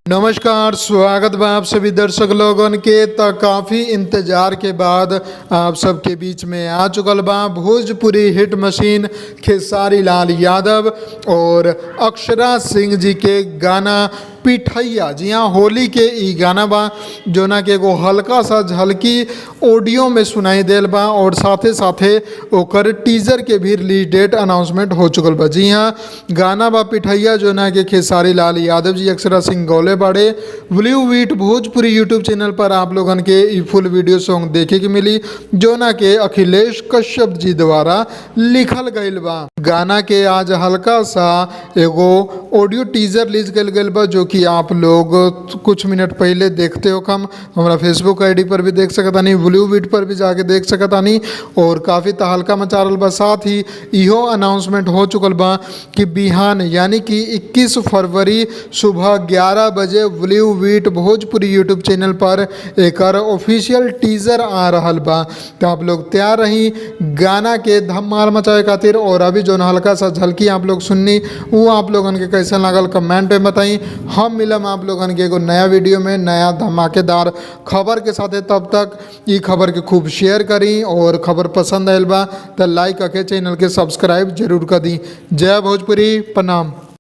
नमस्कार, स्वागत बा आप सभी दर्शक लोगन के। तो काफ़ी इंतजार के बाद आप सबके बीच में आ चुकल बा भोजपुरी हिट मशीन खेसारी लाल यादव और अक्षरा सिंह जी के गाना पिठैया। जी हाँ, होली के ई गाना बा जोना के एगो हल्का सा झलकी ऑडियो में सुनाई देल बा और साथे साथे ओकर टीजर के भी रिलीज डेट अनाउंसमेंट हो चुकल बा। जी हाँ, गाना बा पिठैया जोना के खेसारी लाल यादव जी अक्षरा सिंह गौले बाड़े। ब्लू वीट भोजपुरी यूट्यूब चैनल पर आप लोगन के ई फुल वीडियो सॉन्ग देखे के मिली जोना के अखिलेश कश्यप जी द्वारा लिखल गईल बा। गाना के आज हल्का सा एगो ऑडियो टीजर रिलीज कल गईल बा जो कि आप लोग कुछ मिनट पहले देखते हो। हम हमारा फेसबुक आईडी पर भी देख सकता नहीं, ब्लू वीट पर भी जाके देख सकता नहीं और काफ़ी तहलका मचा रहा बा। साथ ही इहो अनाउंसमेंट हो चुकल बा कि बिहान यानी कि 21 फरवरी सुबह 11 बजे ब्लू वीट भोजपुरी यूट्यूब चैनल पर एक ऑफिशियल टीजर आ रहा बा। तो आप लोग तैयार रही गाना के धमाल मचाए खातिर। और अभी जो हल्का सा झलकी आप लोग सुननी वो आप लोगन के कैसा लागल कमेंट में बताई। हम मिलम आप लोगन के एगो नया वीडियो में नया धमाकेदार खबर के साथ। तब तक ये खबर के खूब शेयर करी और खबर पसंद आयल बा तो लाइक करके चैनल के सब्सक्राइब जरूर कर दी। जय भोजपुरी, प्रणाम।